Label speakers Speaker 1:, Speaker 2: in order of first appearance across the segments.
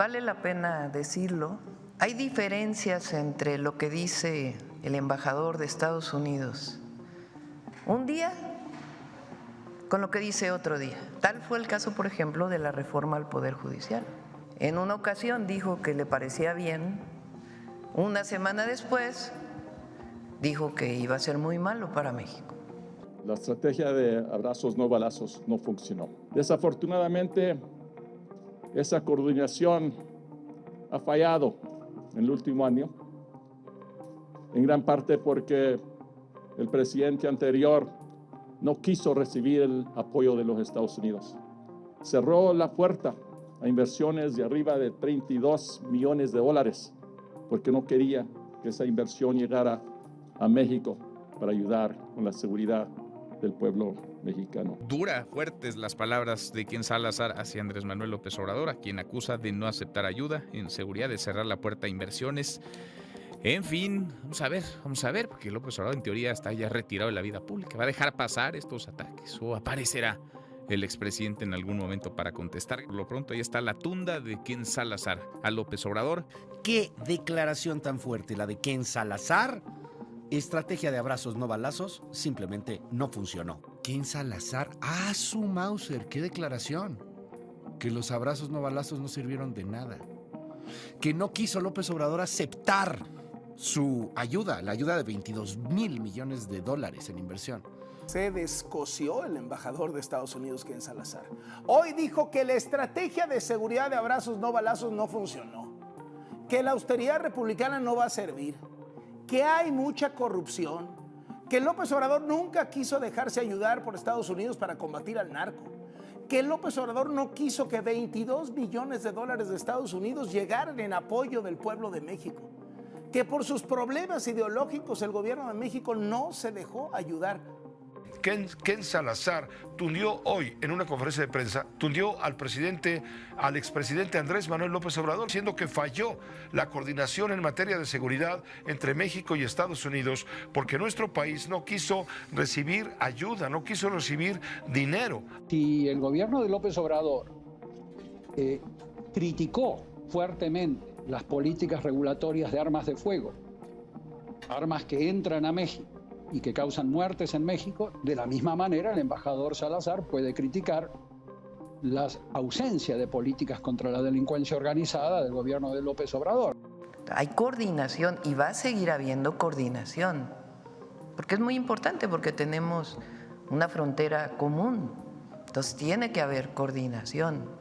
Speaker 1: vale la pena decirlo, hay diferencias entre lo que dice el embajador de Estados Unidos un día con lo que dice otro día. Tal fue el caso, por ejemplo, de la reforma al Poder Judicial. En una ocasión dijo que le parecía bien, una semana después dijo que iba a ser muy malo para México.
Speaker 2: La estrategia de abrazos no balazos no funcionó. Desafortunadamente, esa coordinación ha fallado en el último año, en gran parte porque el presidente anterior no quiso recibir el apoyo de los Estados Unidos. Cerró la puerta a inversiones de arriba de $32 millones porque no quería que esa inversión llegara a México para ayudar con la seguridad del pueblo mexicano.
Speaker 3: Fuertes las palabras de Ken Salazar hacia Andrés Manuel López Obrador, a quien acusa de no aceptar ayuda en seguridad, de cerrar la puerta a inversiones. En fin, vamos a ver, porque López Obrador en teoría está ya retirado de la vida pública. ¿Va a dejar pasar estos ataques o aparecerá el expresidente en algún momento para contestar? Por lo pronto ahí está la tunda de Ken Salazar a López Obrador.
Speaker 4: ¿Qué declaración tan fuerte la de Ken Salazar? Estrategia de abrazos no balazos simplemente no funcionó. Ken Salazar, su Mauser, qué declaración. Que los abrazos no balazos no sirvieron de nada. Que no quiso López Obrador aceptar su ayuda, la ayuda de $22,000 millones en inversión.
Speaker 5: Se descoció el embajador de Estados Unidos, Ken Salazar. Hoy dijo que la estrategia de seguridad de abrazos no balazos no funcionó, que la austeridad republicana no va a servir, que hay mucha corrupción, que López Obrador nunca quiso dejarse ayudar por Estados Unidos para combatir al narco, que López Obrador no quiso que $22 millones de Estados Unidos llegaran en apoyo del pueblo de México, que por sus problemas ideológicos el gobierno de México no se dejó ayudar.
Speaker 6: Ken Salazar tundió hoy en una conferencia de prensa, tundió al expresidente Andrés Manuel López Obrador, diciendo que falló la coordinación en materia de seguridad entre México y Estados Unidos, porque nuestro país no quiso recibir ayuda, no quiso recibir dinero.
Speaker 7: Si el gobierno de López Obrador criticó fuertemente las políticas regulatorias de armas de fuego, armas que entran a México y que causan muertes en México, de la misma manera el embajador Salazar puede criticar la ausencia de políticas contra la delincuencia organizada del gobierno de López Obrador.
Speaker 1: Hay coordinación y va a seguir habiendo coordinación, porque es muy importante, porque tenemos una frontera común, entonces tiene que haber coordinación,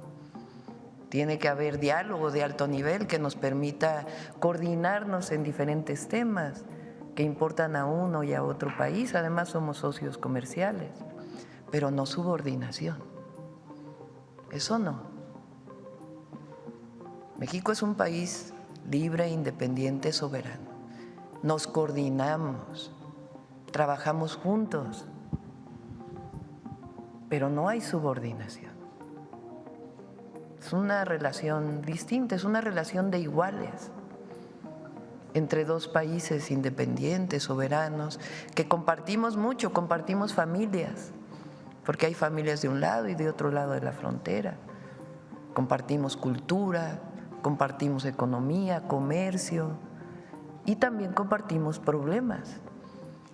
Speaker 1: tiene que haber diálogo de alto nivel que nos permita coordinarnos en diferentes temas que importan a uno y a otro país. Además somos socios comerciales, pero no subordinación. Eso no. México es un país libre, independiente, soberano. Nos coordinamos, trabajamos juntos, pero no hay subordinación. Es una relación distinta, es una relación de iguales entre dos países independientes, soberanos, que compartimos mucho, compartimos familias, porque hay familias de un lado y de otro lado de la frontera. Compartimos cultura, compartimos economía, comercio y también compartimos problemas.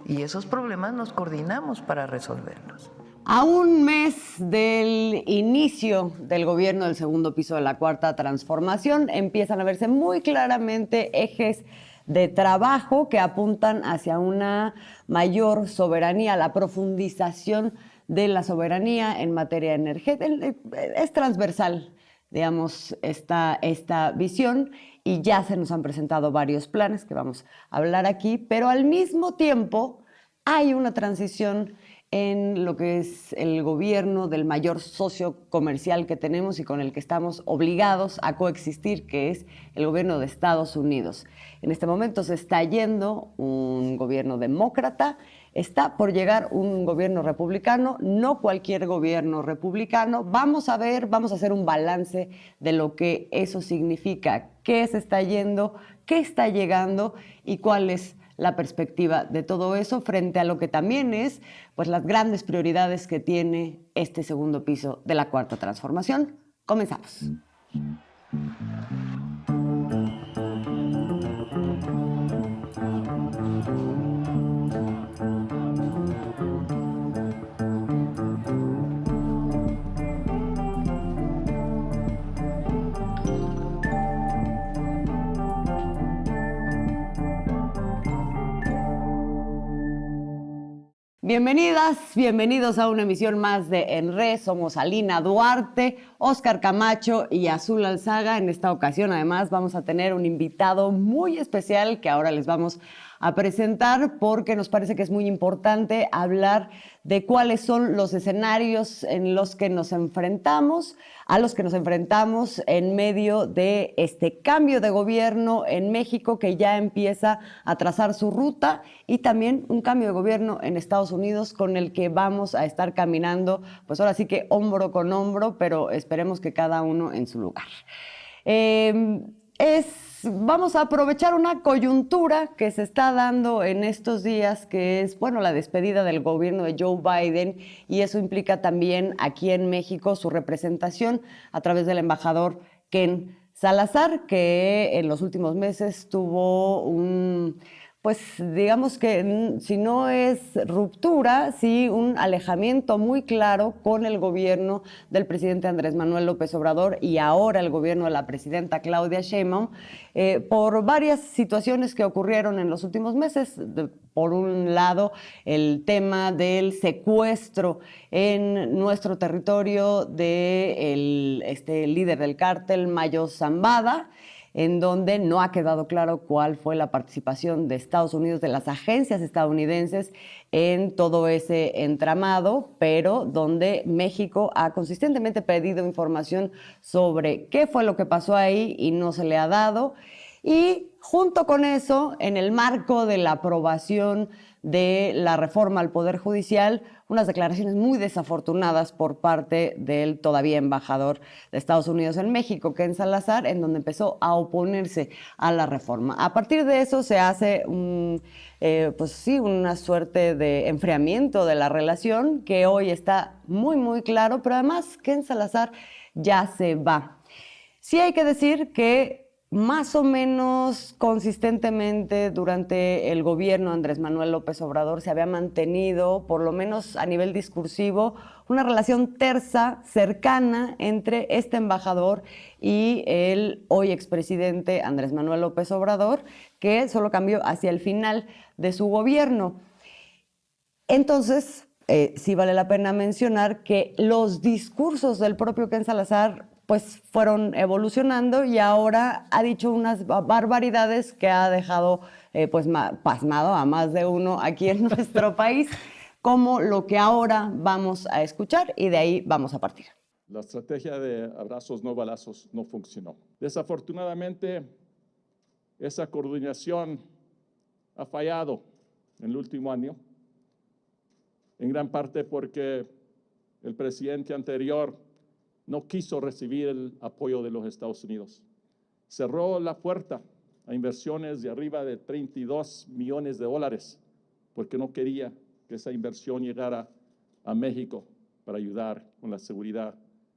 Speaker 1: Y esos problemas nos coordinamos para resolverlos.
Speaker 8: A un mes del inicio del gobierno del segundo piso de la Cuarta Transformación, empiezan a verse muy claramente ejes de trabajo que apuntan hacia una mayor soberanía, la profundización de la soberanía en materia energética. Es transversal, digamos, esta visión, y ya se nos han presentado varios planes que vamos a hablar aquí, pero al mismo tiempo hay una transición en lo que es el gobierno del mayor socio comercial que tenemos y con el que estamos obligados a coexistir, que es el gobierno de Estados Unidos. En este momento se está yendo un gobierno demócrata, está por llegar un gobierno republicano, no cualquier gobierno republicano. Vamos a hacer un balance de lo que eso significa, qué se está yendo, qué está llegando y cuál es la perspectiva de todo eso frente a lo que también es, pues, las grandes prioridades que tiene este segundo piso de la Cuarta Transformación. Comenzamos. Bienvenidas, bienvenidos a una emisión más de En Re. Somos Alina Duarte, Óscar Camacho y Azul Alzaga. En esta ocasión, además, vamos a tener un invitado muy especial que ahora les vamos a presentar porque nos parece que es muy importante hablar de cuáles son los escenarios en los que nos enfrentamos, a los que nos enfrentamos en medio de este cambio de gobierno en México que ya empieza a trazar su ruta y también un cambio de gobierno en Estados Unidos con el que vamos a estar caminando, pues ahora sí que hombro con hombro, pero esperemos que cada uno en su lugar. Vamos a aprovechar una coyuntura que se está dando en estos días, que es, bueno, la despedida del gobierno de Joe Biden, y eso implica también aquí en México su representación a través del embajador Ken Salazar, que en los últimos meses tuvo pues digamos que si no es ruptura, sí un alejamiento muy claro con el gobierno del presidente Andrés Manuel López Obrador y ahora el gobierno de la presidenta Claudia Sheinbaum, por varias situaciones que ocurrieron en los últimos meses. Por un lado, el tema del secuestro en nuestro territorio de este líder del cártel, Mayo Zambada, en donde no ha quedado claro cuál fue la participación de Estados Unidos, de las agencias estadounidenses en todo ese entramado, pero donde México ha consistentemente pedido información sobre qué fue lo que pasó ahí y no se le ha dado. Y junto con eso, en el marco de la aprobación de la reforma al Poder Judicial, unas declaraciones muy desafortunadas por parte del todavía embajador de Estados Unidos en México, Ken Salazar, en donde empezó a oponerse a la reforma. A partir de eso se hace pues sí, una suerte de enfriamiento de la relación que hoy está muy, muy claro, pero además Ken Salazar ya se va. Sí hay que decir que más o menos consistentemente durante el gobierno de Andrés Manuel López Obrador se había mantenido, por lo menos a nivel discursivo, una relación tersa, cercana entre este embajador y el hoy expresidente Andrés Manuel López Obrador, que solo cambió hacia el final de su gobierno. Entonces, sí vale la pena mencionar que los discursos del propio Ken Salazar pues fueron evolucionando y ahora ha dicho unas barbaridades que ha dejado pues pasmado a más de uno aquí en nuestro país, como lo que ahora vamos a escuchar y de ahí vamos a partir.
Speaker 2: La estrategia de abrazos no balazos no funcionó. Desafortunadamente, esa coordinación ha fallado en el último año, en gran parte porque el presidente anterior no quiso recibir el apoyo de los Estados Unidos. Cerró la puerta a inversiones de arriba de $32 millones porque no quería que esa inversión llegara a México para ayudar con la seguridad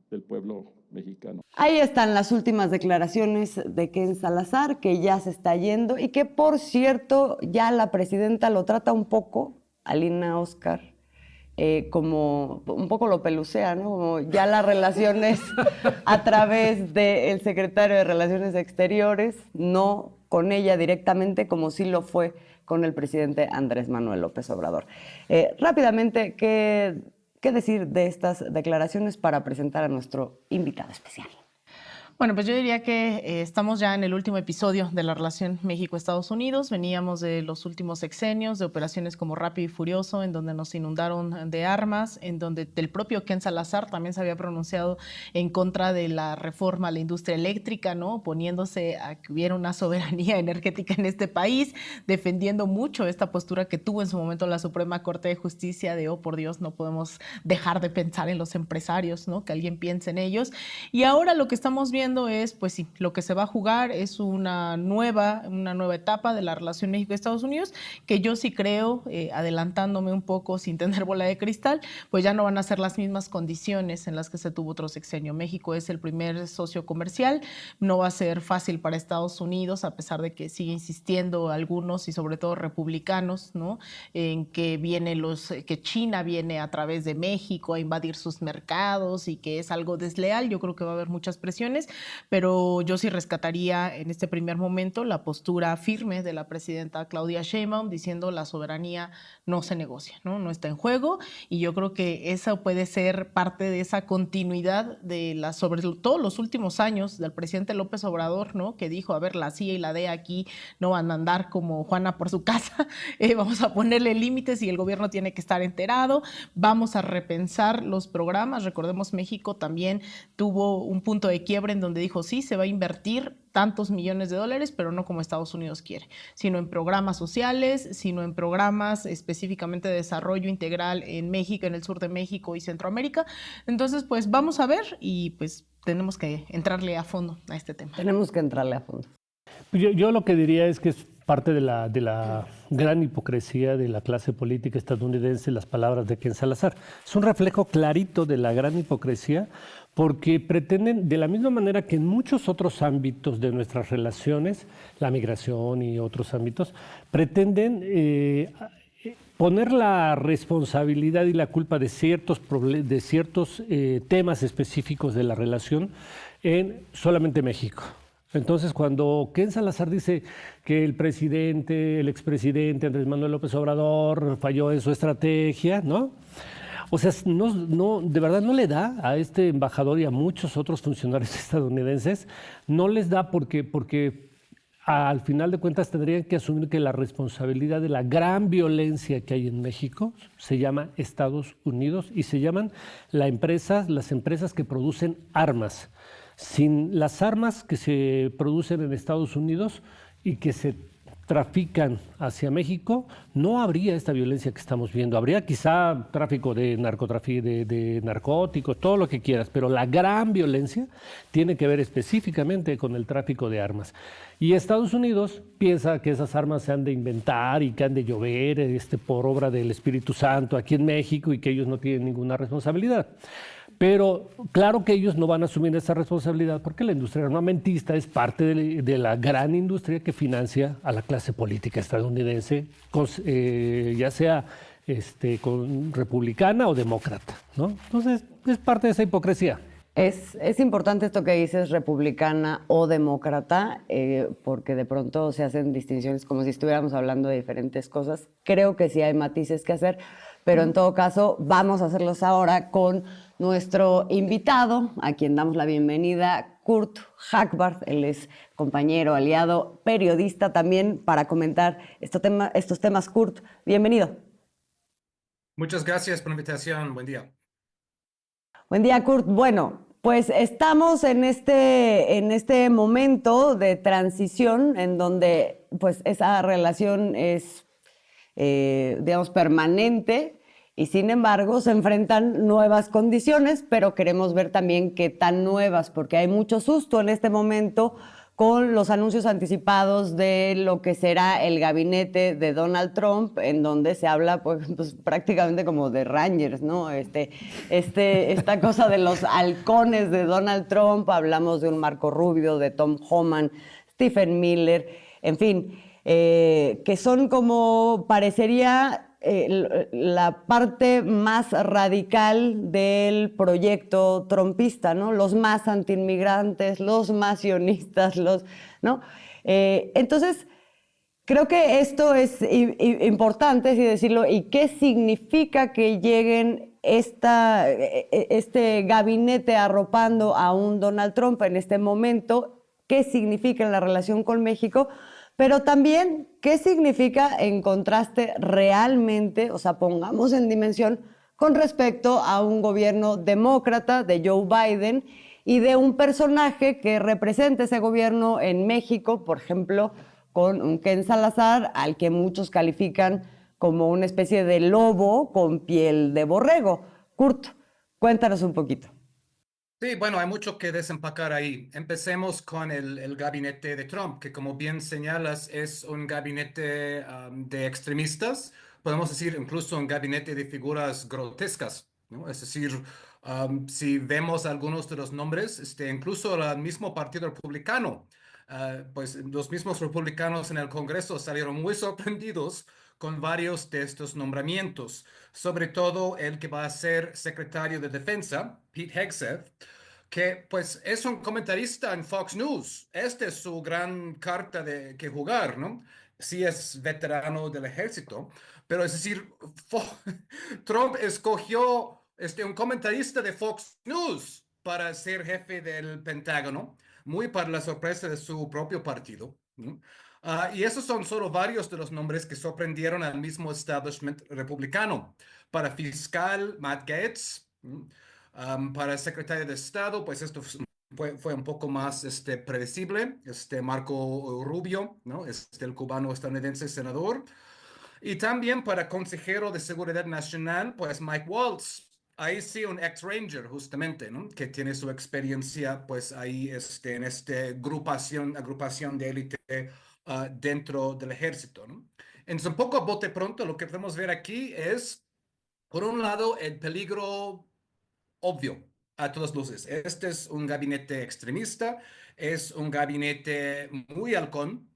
Speaker 2: del pueblo mexicano.
Speaker 8: Ahí están las últimas declaraciones de Ken Salazar, que ya se está yendo y que, por cierto, ya la presidenta lo trata un poco, Alina, Óscar, como un poco lo pelucea, ¿no? Como ya las relaciones a través del secretario de Relaciones Exteriores, no con ella directamente, como sí lo fue con el presidente Andrés Manuel López Obrador. Rápidamente, ¿qué decir de estas declaraciones para presentar a nuestro invitado especial?
Speaker 9: Bueno, pues yo diría que estamos ya en el último episodio de la relación México-Estados Unidos. Veníamos de los últimos sexenios, de operaciones como Rápido y Furioso, en donde nos inundaron de armas, en donde el propio Ken Salazar también se había pronunciado en contra de la reforma a la industria eléctrica, ¿no? Oponiéndose a que hubiera una soberanía energética en este país, defendiendo mucho esta postura que tuvo en su momento la Suprema Corte de Justicia de, oh, por Dios, no podemos dejar de pensar en los empresarios, ¿no? Que alguien piense en ellos. Y ahora lo que estamos viendo viendo es, pues sí, lo que se va a jugar es una nueva etapa de la relación México-Estados Unidos, que yo sí creo, adelantándome un poco sin tener bola de cristal, pues ya no van a ser las mismas condiciones en las que se tuvo otro sexenio. México es el primer socio comercial, no va a ser fácil para Estados Unidos, a pesar de que sigue insistiendo algunos y sobre todo republicanos, ¿no?, en que que China viene a través de México a invadir sus mercados y que es algo desleal. Yo creo que va a haber muchas presiones, pero yo sí rescataría en este primer momento la postura firme de la presidenta Claudia Sheinbaum diciendo la soberanía no se negocia, no está en juego, y yo creo que eso puede ser parte de esa continuidad sobre todo los últimos años del presidente López Obrador, ¿no?, que dijo, a ver, la CIA y la DEA aquí no van a andar como Juana por su casa, vamos a ponerle límites y el gobierno tiene que estar enterado, vamos a repensar los programas. Recordemos, México también tuvo un punto de quiebre en donde dijo, sí, se va a invertir tantos millones de dólares, pero no como Estados Unidos quiere, sino en programas sociales, sino en programas específicamente de desarrollo integral en México, en el sur de México y Centroamérica. Entonces, pues vamos a ver y pues tenemos que entrarle a fondo a este tema.
Speaker 8: Tenemos que entrarle a fondo.
Speaker 10: Yo lo que diría es que es parte de la gran hipocresía de la clase política estadounidense las palabras de Ken Salazar. Es un reflejo clarito de la gran hipocresía, porque pretenden, de la misma manera que en muchos otros ámbitos de nuestras relaciones, la migración y otros ámbitos, pretenden poner la responsabilidad y la culpa de ciertos temas específicos de la relación en solamente México. Entonces, cuando Ken Salazar dice que el expresidente Andrés Manuel López Obrador falló en su estrategia, ¿no? O sea, de verdad no le da a este embajador y a muchos otros funcionarios estadounidenses, no les da porque al final de cuentas tendrían que asumir que la responsabilidad de la gran violencia que hay en México se llama Estados Unidos y se llaman las empresas que producen armas. Sin las armas que se producen en Estados Unidos y que se trafican hacia México, no habría esta violencia que estamos viendo. Habría quizá tráfico de narcóticos, todo lo que quieras, pero la gran violencia tiene que ver específicamente con el tráfico de armas. Y Estados Unidos piensa que esas armas se han de inventar y que han de llover por obra del Espíritu Santo aquí en México y que ellos no tienen ninguna responsabilidad. Pero claro que ellos no van a asumir esa responsabilidad porque la industria armamentista es parte de la gran industria que financia a la clase política estadounidense, ya sea republicana o demócrata, ¿no? Entonces, es parte de esa hipocresía.
Speaker 8: Es importante esto que dices, republicana o demócrata, porque de pronto se hacen distinciones como si estuviéramos hablando de diferentes cosas. Creo que sí hay matices que hacer, pero en todo caso vamos a hacerlos ahora con nuestro invitado, a quien damos la bienvenida, Kurt Hagbard. Él es compañero, aliado, periodista también, para comentar estos temas. Kurt, bienvenido.
Speaker 11: Muchas gracias por la invitación. Buen día.
Speaker 8: Buen día, Kurt. Bueno, pues estamos en este momento de transición en donde pues esa relación es, digamos, permanente. Y sin embargo, se enfrentan nuevas condiciones, pero queremos ver también qué tan nuevas, porque hay mucho susto en este momento con los anuncios anticipados de lo que será el gabinete de Donald Trump, en donde se habla pues prácticamente como de Rangers, ¿no? Esta cosa de los halcones de Donald Trump, hablamos de un Marco Rubio, de Tom Homan, Stephen Miller, en fin, que son como, parecería, la parte más radical del proyecto trumpista, ¿no? Los más antiinmigrantes, los más sionistas, ¿no? Entonces, creo que esto es importante, así decirlo, y qué significa que lleguen este gabinete arropando a un Donald Trump en este momento, qué significa en la relación con México, pero también qué significa en contraste realmente, o sea, pongamos en dimensión con respecto a un gobierno demócrata de Joe Biden y de un personaje que representa ese gobierno en México, por ejemplo, con un Ken Salazar, al que muchos califican como una especie de lobo con piel de borrego. Kurt, cuéntanos un poquito.
Speaker 11: Sí, bueno, hay mucho que desempacar ahí. Empecemos con el gabinete de Trump, que como bien señalas es un gabinete de extremistas, podemos decir incluso un gabinete de figuras grotescas, ¿no? Es decir, si vemos algunos de los nombres, incluso el mismo Partido Republicano, pues los mismos republicanos en el Congreso salieron muy sorprendidos con varios de estos nombramientos, sobre todo el que va a ser secretario de Defensa, Pete Hegseth, que pues es un comentarista en Fox News. Esta es su gran carta de que jugar, ¿no? Sí es veterano del ejército, pero es decir, Trump escogió un comentarista de Fox News para ser jefe del Pentágono, muy para la sorpresa de su propio partido, ¿no? Y esos son solo varios de los nombres que sorprendieron al mismo establishment republicano. Para fiscal, Matt Gaetz. ¿No? Para el secretario de Estado, pues esto fue un poco más predecible, Marco Rubio, ¿no? El cubano estadounidense senador. Y también para consejero de Seguridad Nacional, pues Mike Waltz. Ahí sí, un ex-ranger, justamente, ¿no? Que tiene su experiencia, pues ahí, en agrupación de élite dentro del ejército, ¿no? Entonces, un poco a bote pronto, lo que podemos ver aquí es, por un lado, el peligro obvio a todas luces. Este es un gabinete extremista, es un gabinete muy halcón,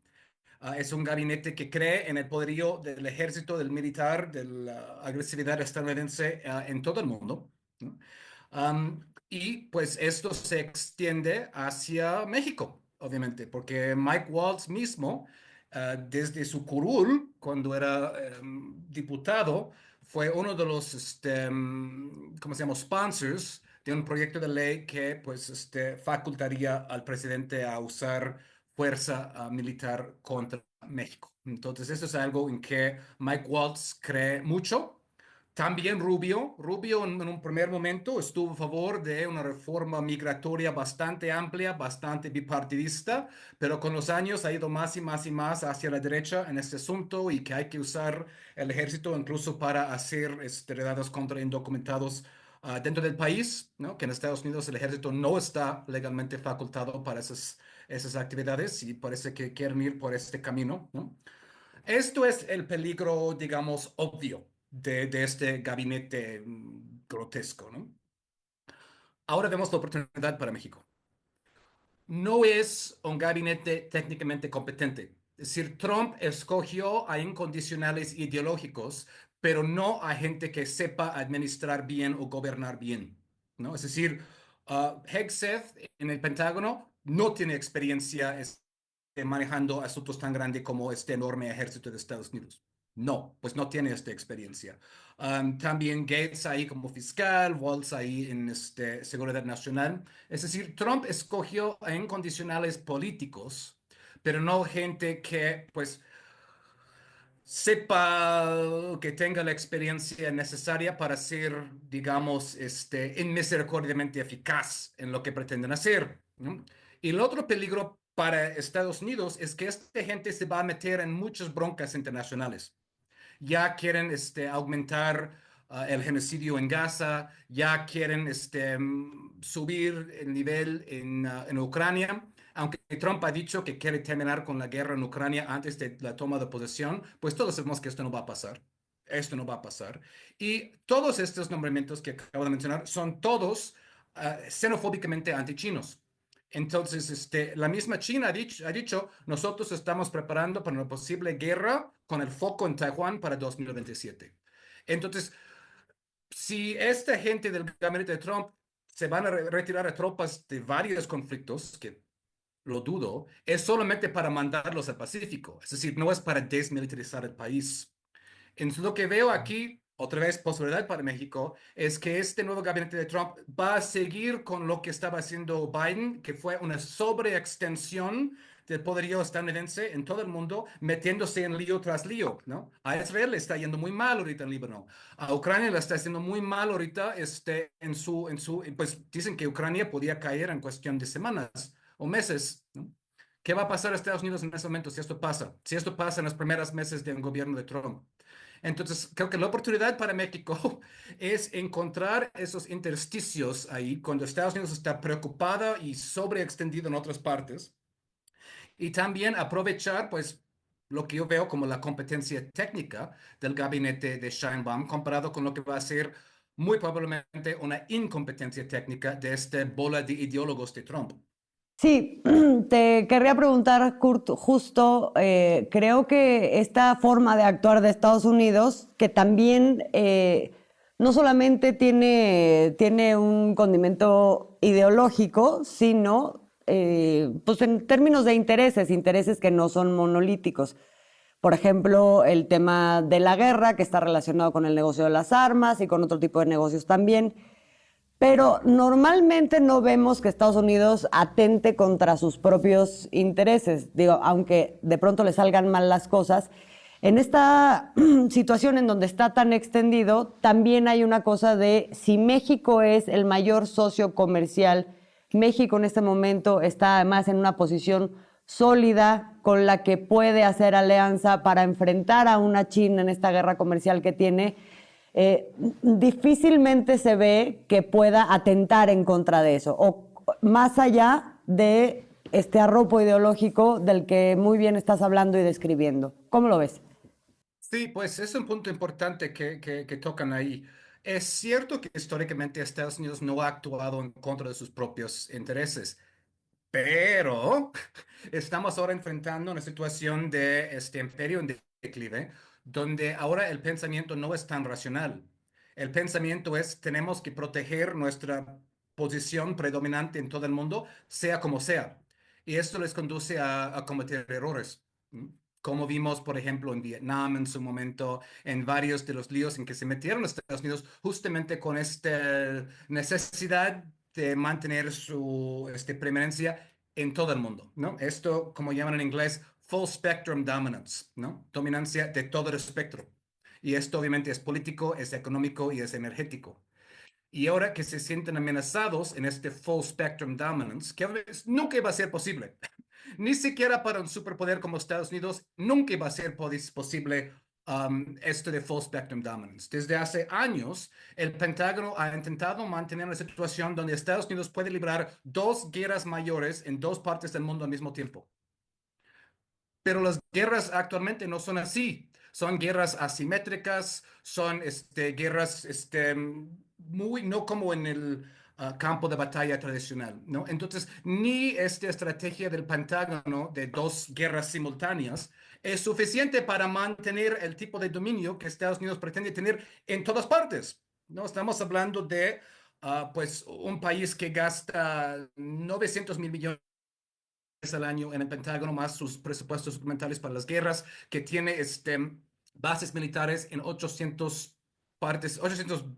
Speaker 11: es un gabinete que cree en el poderío del ejército, del militar, de la agresividad estadounidense en todo el mundo, ¿no? Y pues esto se extiende hacia México, obviamente, porque Mike Waltz mismo, desde su curul, cuando era diputado, fue uno de los, ¿cómo se llama?, sponsors de un proyecto de ley que pues facultaría al presidente a usar fuerza militar contra México. Entonces, eso es algo en que Mike Waltz cree mucho. También Rubio en un primer momento estuvo a favor de una reforma migratoria bastante amplia, bastante bipartidista, pero con los años ha ido más y más y más hacia la derecha en este asunto y que hay que usar el ejército incluso para hacer redadas contra indocumentados dentro del país, ¿no? Que en Estados Unidos el ejército no está legalmente facultado para esas actividades y parece que quieren ir por este camino, ¿no? Esto es el peligro, digamos, obvio de este gabinete grotesco, ¿no? Ahora vemos la oportunidad para México. No es un gabinete técnicamente competente. Es decir, Trump escogió a incondicionales ideológicos, pero no a gente que sepa administrar bien o gobernar bien, ¿no? Es decir, Hegseth en el Pentágono no tiene experiencia manejando asuntos tan grandes como este enorme ejército de Estados Unidos. No, pues no tiene esta experiencia. También Gates ahí como fiscal, Waltz ahí en Seguridad Nacional. Es decir, Trump escogió a incondicionales políticos, pero no gente que pues sepa que tenga la experiencia necesaria para ser, digamos, inmisericordiamente eficaz en lo que pretenden hacer, ¿no? Y el otro peligro para Estados Unidos es que esta gente se va a meter en muchas broncas internacionales. Ya quieren aumentar el genocidio en Gaza, ya quieren subir el nivel en Ucrania. Aunque Trump ha dicho que quiere terminar con la guerra en Ucrania antes de la toma de posesión, pues todos sabemos que esto no va a pasar. Esto no va a pasar. Y todos estos nombramientos que acabo de mencionar son todos xenofóbicamente antichinos. Entonces, la misma China ha dicho, nosotros estamos preparando para una posible guerra con el foco en Taiwán para 2027. Entonces, si esta gente del gabinete de Trump se van a retirar a tropas de varios conflictos, que lo dudo, es solamente para mandarlos al Pacífico. Es decir, no es para desmilitarizar el país. Entonces, lo que veo aquí, otra vez posibilidad para México, es que este nuevo gabinete de Trump va a seguir con lo que estaba haciendo Biden, que fue una sobreextensión del poderío estadounidense en todo el mundo, metiéndose en lío tras lío, ¿no? A Israel le está yendo muy mal ahorita en Líbano. A Ucrania le está yendo muy mal ahorita pues dicen que Ucrania podía caer en cuestión de semanas o meses, ¿no? ¿Qué va a pasar a Estados Unidos en ese momento si esto pasa? Si esto pasa en los primeros meses del gobierno de Trump. Entonces, creo que la oportunidad para México es encontrar esos intersticios ahí cuando Estados Unidos está preocupada y sobreextendido en otras partes y también aprovechar, pues, lo que yo veo como la competencia técnica del gabinete de Sheinbaum comparado con lo que va a ser muy probablemente una incompetencia técnica de esta bola de ideólogos de Trump.
Speaker 8: Sí, te querría preguntar, Kurt, justo, creo que esta forma de actuar de Estados Unidos, que también no solamente tiene un condimento ideológico, sino pues en términos de intereses que no son monolíticos. Por ejemplo, el tema de la guerra, que está relacionado con el negocio de las armas y con otro tipo de negocios también. Pero normalmente no vemos que Estados Unidos atente contra sus propios intereses. Digo, aunque de pronto le salgan mal las cosas, en esta situación en donde está tan extendido, también hay una cosa de si México es el mayor socio comercial, México en este momento está además en una posición sólida con la que puede hacer alianza para enfrentar a una China en esta guerra comercial que tiene. Difícilmente se ve que pueda atentar en contra de eso, o más allá de este arropo ideológico del que muy bien estás hablando y describiendo. ¿Cómo lo ves?
Speaker 11: Sí, pues es un punto importante que tocan ahí. Es cierto que históricamente Estados Unidos no ha actuado en contra de sus propios intereses, pero estamos ahora enfrentando una situación de este imperio en declive, donde ahora el pensamiento no es tan racional. El pensamiento es, tenemos que proteger nuestra posición predominante en todo el mundo, sea como sea. Y esto les conduce a cometer errores. ¿M? Como vimos, por ejemplo, en Vietnam en su momento, en varios de los líos en que se metieron Estados Unidos, justamente con esta necesidad de mantener su preeminencia en todo el mundo, ¿no? Esto, como llaman en inglés, full spectrum dominance, ¿no? Dominancia de todo el espectro. Y esto obviamente es político, es económico y es energético. Y ahora que se sienten amenazados en este full spectrum dominance, que nunca va a ser posible, ni siquiera para un superpoder como Estados Unidos, nunca va a ser posible esto de full spectrum dominance. Desde hace años, el Pentágono ha intentado mantener una situación donde Estados Unidos puede librar dos guerras mayores en dos partes del mundo al mismo tiempo. Pero las guerras actualmente no son así. Son guerras asimétricas, son guerras muy, no como en el campo de batalla tradicional, ¿no? Entonces, ni esta estrategia del Pentágono de dos guerras simultáneas es suficiente para mantener el tipo de dominio que Estados Unidos pretende tener en todas partes, ¿no? Estamos hablando de, pues, un país que gasta 900.000 millones al año en el Pentágono, más sus presupuestos documentales para las guerras, que tiene bases militares en 800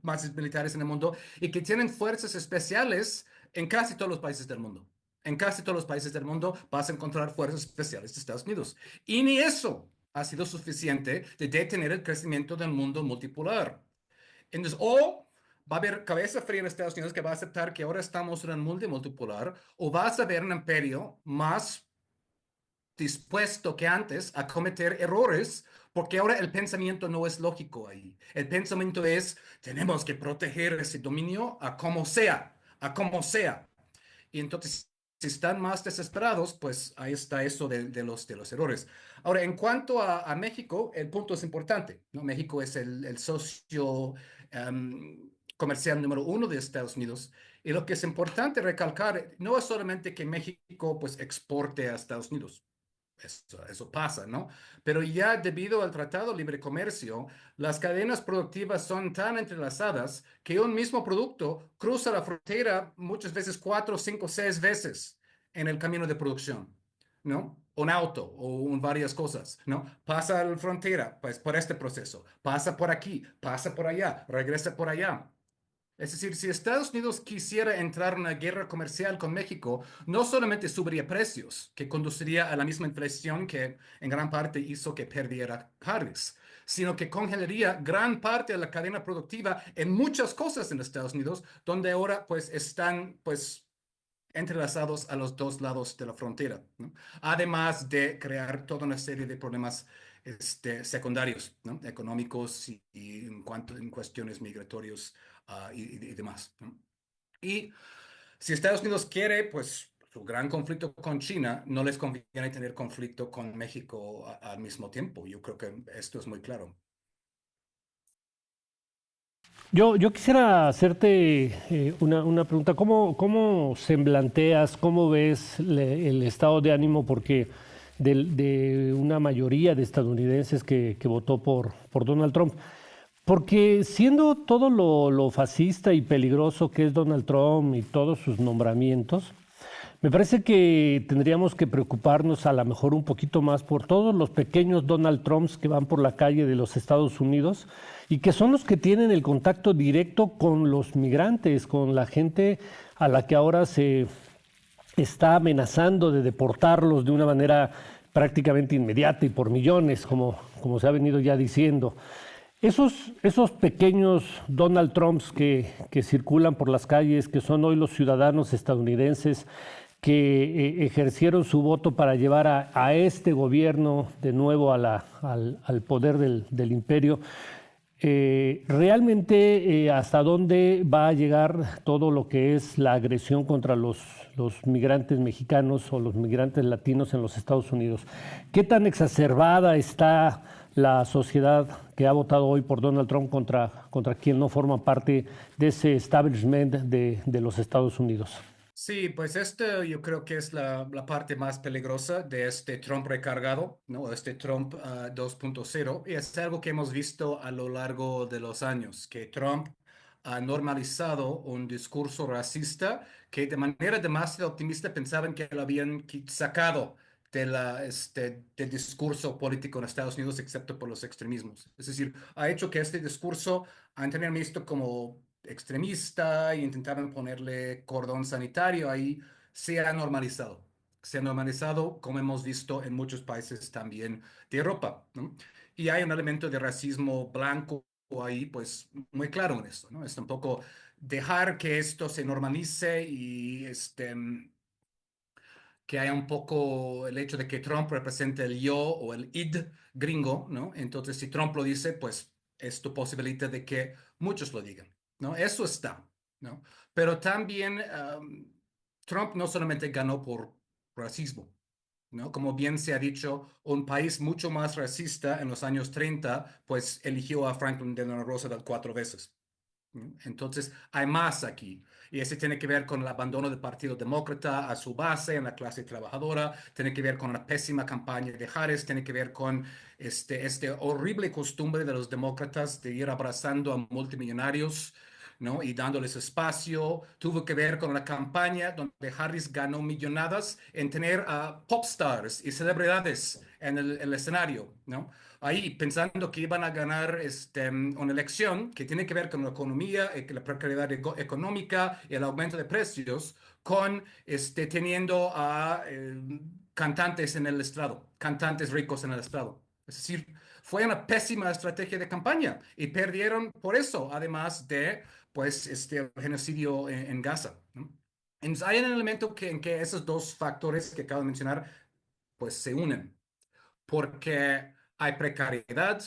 Speaker 11: bases militares en el mundo y que tienen fuerzas especiales en casi todos los países del mundo. En casi todos los países del mundo vas a encontrar fuerzas especiales de Estados Unidos. Y ni eso ha sido suficiente de detener el crecimiento del mundo multipolar. Entonces, o va a haber cabeza fría en Estados Unidos que va a aceptar que ahora estamos en un mundo multipolar, o vas a ver un imperio más dispuesto que antes a cometer errores, porque ahora el pensamiento no es lógico ahí. El pensamiento es, tenemos que proteger ese dominio a como sea, a como sea. Y entonces, si están más desesperados, pues ahí está eso de los errores. Ahora, en cuanto a México, el punto es importante, ¿no? México es el socio comercial número uno de Estados Unidos. Y lo que es importante recalcar no es solamente que México pues exporte a Estados Unidos. Eso pasa, ¿no? Pero ya debido al Tratado de Libre Comercio, las cadenas productivas son tan entrelazadas que un mismo producto cruza la frontera muchas veces 4, 5, 6 veces en el camino de producción, ¿no? Un auto o varias cosas, ¿no? Pasa la frontera, pues por este proceso, pasa por aquí, pasa por allá, regresa por allá. Es decir, si Estados Unidos quisiera entrar en una guerra comercial con México, no solamente subiría precios, que conduciría a la misma inflación que en gran parte hizo que perdiera Harris, sino que congelaría gran parte de la cadena productiva en muchas cosas en Estados Unidos, donde ahora pues están pues entrelazados a los dos lados de la frontera, ¿no? Además de crear toda una serie de problemas secundarios, ¿no? Económicos y en cuestiones migratorios y demás, ¿no? Y si Estados Unidos quiere, pues su gran conflicto con China, no les conviene tener conflicto con México al mismo tiempo. Yo creo que esto es muy claro.
Speaker 10: Yo quisiera hacerte una pregunta. ¿Cómo semblanteas, cómo ves el estado de ánimo? Porque de una mayoría de estadounidenses que votó por Donald Trump. Porque siendo todo lo fascista y peligroso que es Donald Trump y todos sus nombramientos, me parece que tendríamos que preocuparnos a lo mejor un poquito más por todos los pequeños Donald Trumps que van por la calle de los Estados Unidos y que son los que tienen el contacto directo con los migrantes, con la gente a la que ahora se está amenazando de deportarlos de una manera prácticamente inmediata y por millones, como se ha venido ya diciendo. Esos pequeños Donald Trumps que circulan por las calles, que son hoy los ciudadanos estadounidenses que ejercieron su voto para llevar a este gobierno de nuevo al poder del imperio, realmente hasta dónde va a llegar todo lo que es la agresión contra los migrantes mexicanos o los migrantes latinos en los Estados Unidos. ¿Qué tan exacerbada está la sociedad que ha votado hoy por Donald Trump contra quien no forma parte de ese establishment de los Estados Unidos?
Speaker 11: Sí, pues esto yo creo que es la parte más peligrosa de este Trump recargado, ¿no? Este Trump 2.0, y es algo que hemos visto a lo largo de los años, que Trump ha normalizado un discurso racista que de manera demasiado optimista pensaban que lo habían sacado del discurso político en Estados Unidos, excepto por los extremismos. Es decir, ha hecho que este discurso han visto como extremista y intentaban ponerle cordón sanitario ahí, se ha normalizado. Se ha normalizado, como hemos visto en muchos países también de Europa, ¿no? Y hay un elemento de racismo blanco ahí, pues muy claro en esto, ¿no? Es un poco dejar que esto se normalice y que haya un poco el hecho de que Trump represente el yo o el id gringo, ¿no? Entonces, si Trump lo dice, pues esto posibilita de que muchos lo digan, ¿no? Eso está, ¿no? Pero también Trump no solamente ganó por racismo, ¿no? Como bien se ha dicho, un país mucho más racista en los años 30, pues eligió a Franklin Delano Roosevelt 4 veces. Entonces, hay más aquí. Y ese tiene que ver con el abandono del Partido Demócrata a su base en la clase trabajadora, tiene que ver con la pésima campaña de Harris, tiene que ver con este horrible costumbre de los demócratas de ir abrazando a multimillonarios, ¿no? Y dándoles espacio. Tuvo que ver con la campaña donde Harris ganó millonadas en tener a pop stars y celebridades en el escenario, ¿no? Ahí pensando que iban a ganar una elección que tiene que ver con la economía, la precariedad económica y el aumento de precios, con teniendo a cantantes en el estrado, cantantes ricos en el estrado. Es decir, fue una pésima estrategia de campaña y perdieron por eso, además de pues, el genocidio en Gaza, ¿no? Entonces, hay un elemento en que esos dos factores que acabo de mencionar pues se unen porque hay precariedad.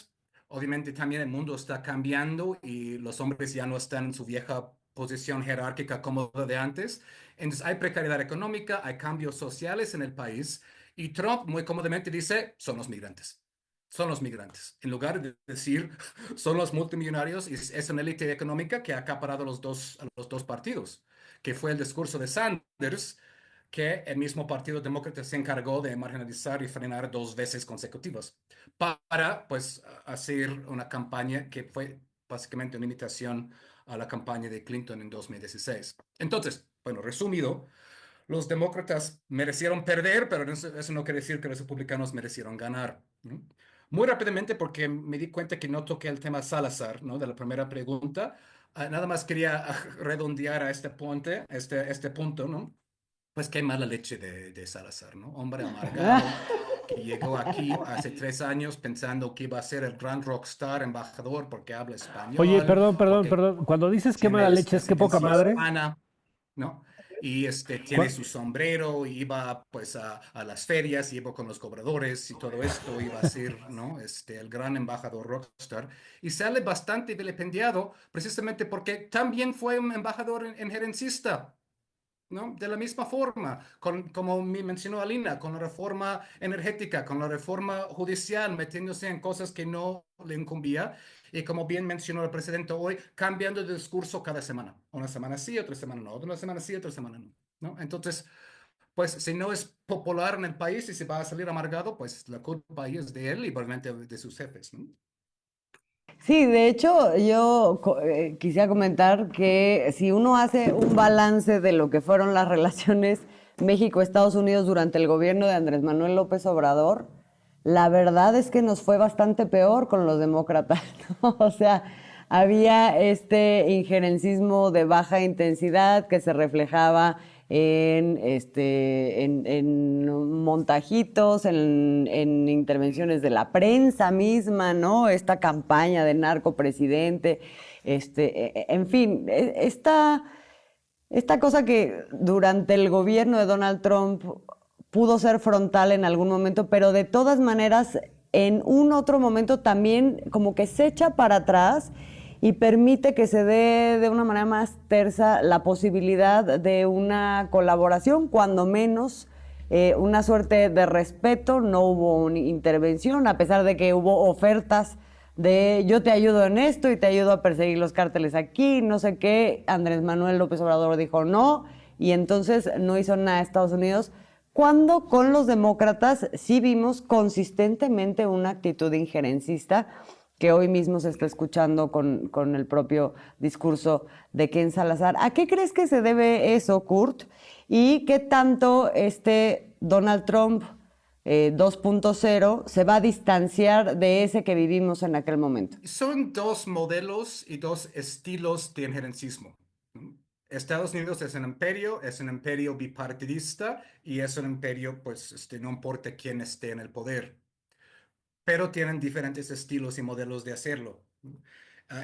Speaker 11: Obviamente también el mundo está cambiando y los hombres ya no están en su vieja posición jerárquica como de antes. Entonces hay precariedad económica, hay cambios sociales en el país y Trump muy cómodamente dice, son los migrantes. Son los migrantes. En lugar de decir, son los multimillonarios, y es una élite económica que ha acaparado a los dos partidos, que fue el discurso de Sanders, que el mismo Partido Demócrata se encargó de marginalizar y frenar 2 veces consecutivas para, pues, hacer una campaña que fue básicamente una imitación a la campaña de Clinton en 2016. Entonces, bueno, resumido, los demócratas merecieron perder, pero eso no quiere decir que los republicanos merecieron ganar, ¿no? Muy rápidamente, porque me di cuenta que no toqué el tema Salazar, ¿no? De la primera pregunta. Nada más quería redondear a este punto, ¿no? Pues qué mala leche de Salazar, ¿no? Hombre amargado que llegó aquí hace 3 años pensando que iba a ser el gran rockstar embajador porque habla español.
Speaker 10: Oye, perdón.
Speaker 11: porque
Speaker 10: Cuando dices qué
Speaker 11: tiene
Speaker 10: mala leche, es que poca
Speaker 11: ascendencia
Speaker 10: madre.
Speaker 11: hispana, ¿no? y tiene su sombrero, y iba pues a las ferias, y iba con los cobradores y todo esto, iba a ser, ¿no? El gran embajador rockstar, y sale bastante vilipendiado precisamente porque también fue un embajador en gerencista. ¿No? De la misma forma, como me mencionó Alina, con la reforma energética, con la reforma judicial, metiéndose en cosas que no le incumbía, y como bien mencionó el presidente hoy, cambiando de discurso cada semana. Una semana sí, otra semana no, otra semana sí, otra semana no. ¿No? Entonces, pues si no es popular en el país y se va a salir amargado, pues la culpa ahí es de él y probablemente de sus jefes. ¿No?
Speaker 8: Sí, de hecho, yo quisiera comentar que si uno hace un balance de lo que fueron las relaciones México-Estados Unidos durante el gobierno de Andrés Manuel López Obrador, la verdad es que nos fue bastante peor con los demócratas, ¿no? O sea, había este injerencismo de baja intensidad que se reflejaba en montajitos, en intervenciones de la prensa misma, ¿no? Esta campaña de narcopresidente, en fin, esta cosa que durante el gobierno de Donald Trump pudo ser frontal en algún momento, pero de todas maneras en un otro momento también como que se echa para atrás y permite que se dé de una manera más tersa la posibilidad de una colaboración, cuando menos una suerte de respeto. No hubo una intervención, a pesar de que hubo ofertas de yo te ayudo en esto y te ayudo a perseguir los cárteles aquí, no sé qué. Andrés Manuel López Obrador dijo no, y entonces no hizo nada Estados Unidos, cuando con los demócratas sí vimos consistentemente una actitud injerencista que hoy mismo se está escuchando con el propio discurso de Ken Salazar. ¿A qué crees que se debe eso, Kurt? ¿Y qué tanto Donald Trump 2.0 se va a distanciar de ese que vivimos en aquel momento?
Speaker 11: Son dos modelos y dos estilos de injerencismo. ¿No? Estados Unidos es un imperio bipartidista y es un imperio, pues, no importa quién esté en el poder, pero tienen diferentes estilos y modelos de hacerlo. ¿No?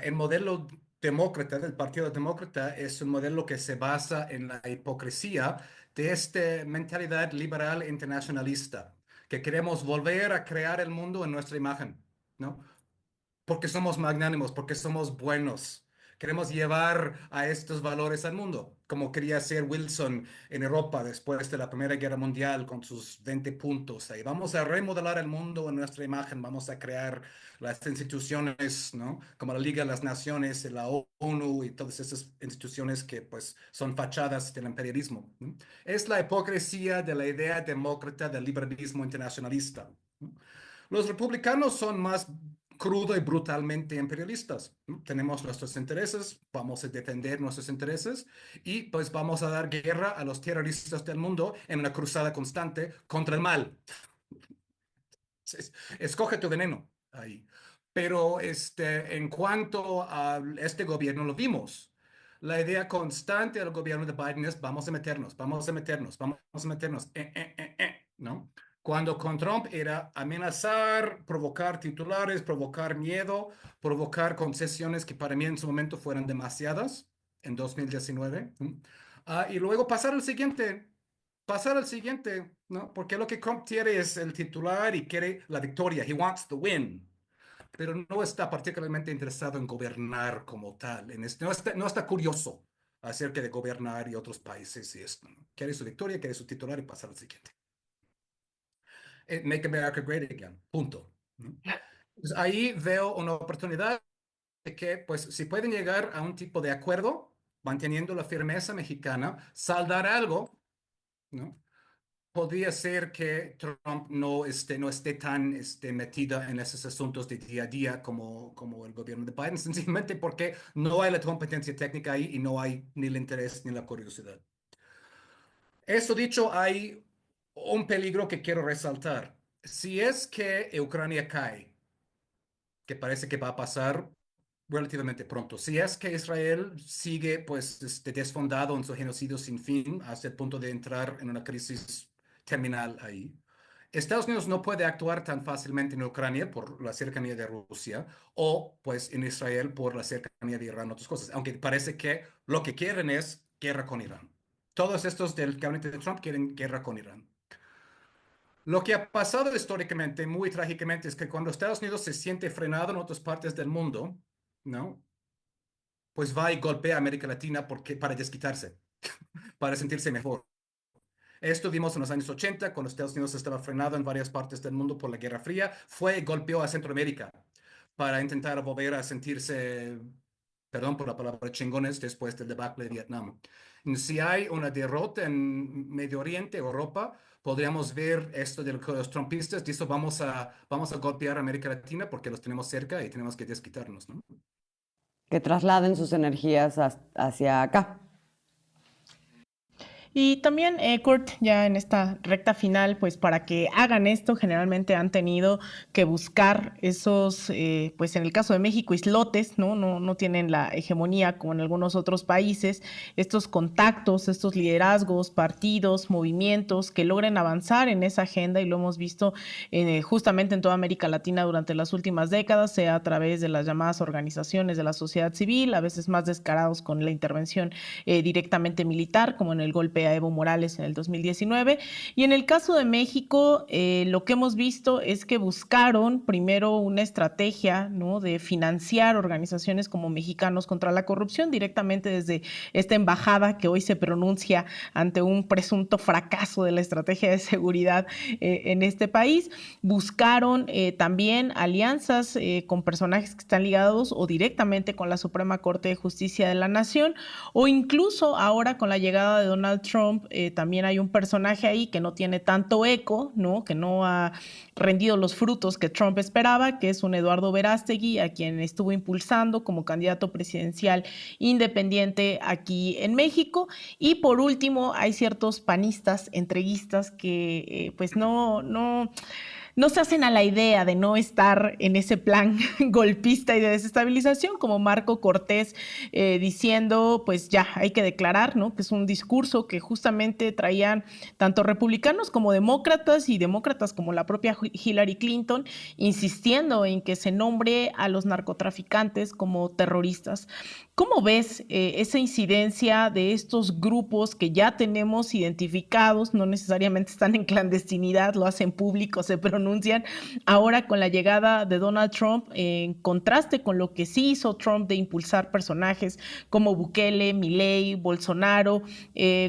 Speaker 11: El modelo demócrata, del Partido Demócrata, es un modelo que se basa en la hipocresía de esta mentalidad liberal internacionalista, que queremos volver a crear el mundo en nuestra imagen, ¿no? Porque somos magnánimos, porque somos buenos. Queremos llevar a estos valores al mundo, como quería hacer Wilson en Europa después de la Primera Guerra Mundial con sus 20 puntos. Ahí vamos a remodelar el mundo en nuestra imagen, vamos a crear las instituciones, ¿no? Como la Liga de las Naciones, la ONU y todas esas instituciones que pues son fachadas del imperialismo. ¿No? Es la hipocresía de la idea demócrata del liberalismo internacionalista. ¿No? Los republicanos son más crudo y brutalmente imperialistas. ¿No? Tenemos nuestros intereses, vamos a defender nuestros intereses y pues vamos a dar guerra a los terroristas del mundo en una cruzada constante contra el mal. Escoge tu veneno ahí. Pero en cuanto a este gobierno lo vimos. La idea constante del gobierno de Biden es vamos a meternos, vamos a meternos, vamos a meternos, ¿no? Cuando con Trump era amenazar, provocar titulares, provocar miedo, provocar concesiones que para mí en su momento fueran demasiadas en 2019. ¿No? Y luego pasar al siguiente, ¿no? Porque lo que Trump quiere es el titular y quiere la victoria. He wants to win. Pero no está particularmente interesado en gobernar como tal. No está curioso acerca de gobernar y otros países y esto. ¿No? Quiere su victoria, quiere su titular y pasar al siguiente. Make America Great Again. Punto. ¿No? Pues ahí veo una oportunidad de que, pues, si pueden llegar a un tipo de acuerdo, manteniendo la firmeza mexicana, saldar algo, ¿no? Podría ser que Trump no esté tan metida en esos asuntos de día a día como el gobierno de Biden, sencillamente porque no hay la competencia técnica ahí y no hay ni el interés ni la curiosidad. Eso dicho, hay un peligro que quiero resaltar. Si es que Ucrania cae, que parece que va a pasar relativamente pronto. Si es que Israel sigue pues desfondado en su genocidio sin fin hasta el punto de entrar en una crisis terminal ahí. Estados Unidos no puede actuar tan fácilmente en Ucrania por la cercanía de Rusia o pues en Israel por la cercanía de Irán, otras cosas, aunque parece que lo que quieren es guerra con Irán. todos estos del gabinete de Trump quieren guerra con Irán. Lo que ha pasado históricamente, muy trágicamente, es que cuando Estados Unidos se siente frenado en otras partes del mundo, ¿no? Pues va y golpea a América Latina para desquitarse, para sentirse mejor. Esto vimos en los años 80, cuando Estados Unidos estaba frenado en varias partes del mundo por la Guerra Fría, fue y golpeó a Centroamérica para intentar volver a sentirse, perdón por la palabra, chingones después del debacle de Vietnam. Si hay una derrota en Medio Oriente, Europa, podríamos ver esto de los trumpistas, dice vamos a golpear a América Latina porque los tenemos cerca y tenemos que desquitarnos, ¿no?
Speaker 8: Que trasladen sus energías hacia acá.
Speaker 9: Y también, Kurt, ya en esta recta final, pues para que hagan esto, generalmente han tenido que buscar esos, pues en el caso de México, islotes, ¿no? No tienen la hegemonía como en algunos otros países, estos contactos, estos liderazgos, partidos, movimientos que logren avanzar en esa agenda, y lo hemos visto justamente en toda América Latina durante las últimas décadas, sea a través de las llamadas organizaciones de la sociedad civil, a veces más descarados con la intervención directamente militar, como en el golpe a Evo Morales en el 2019. Y en el caso de México, lo que hemos visto es que buscaron primero una estrategia, ¿no?, de financiar organizaciones como Mexicanos contra la Corrupción directamente desde esta embajada que hoy se pronuncia ante un presunto fracaso de la estrategia de seguridad en este país. Buscaron también alianzas con personajes que están ligados o directamente con la Suprema Corte de Justicia de la Nación, o incluso ahora con la llegada de Donald Trump, también hay un personaje ahí que no tiene tanto eco, ¿no?, que no ha rendido los frutos que Trump esperaba, que es un Eduardo Verástegui, a quien estuvo impulsando como candidato presidencial independiente aquí en México. Y por último, hay ciertos panistas, entreguistas que pues no se hacen a la idea de no estar en ese plan golpista y de desestabilización, como Marco Cortés diciendo, pues ya hay que declarar, ¿no?, que es un discurso que justamente traían tanto republicanos como demócratas, y demócratas como la propia Hillary Clinton, insistiendo en que se nombre a los narcotraficantes como terroristas. ¿Cómo ves esa incidencia de estos grupos que ya tenemos identificados? No necesariamente están en clandestinidad, lo hacen público, se pronuncian. Ahora con la llegada de Donald Trump, en contraste con lo que sí hizo Trump de impulsar personajes como Bukele, Milei, Bolsonaro,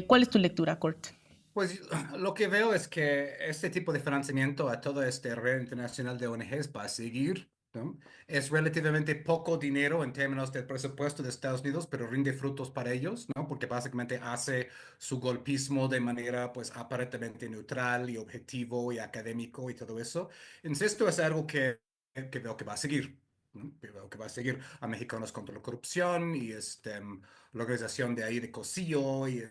Speaker 9: ¿cuál es tu lectura, Kurt?
Speaker 11: Pues lo que veo es que este tipo de financiamiento a toda esta red internacional de ONGs va a seguir, ¿no? Es relativamente poco dinero en términos del presupuesto de Estados Unidos, pero rinde frutos para ellos, ¿no? Porque básicamente hace su golpismo de manera, pues, aparentemente neutral y objetivo y académico y todo eso. Entonces, esto es algo que veo que va a seguir, ¿no? Que veo que va a seguir a Mexicanos contra la Corrupción y la organización de ahí de COSIO y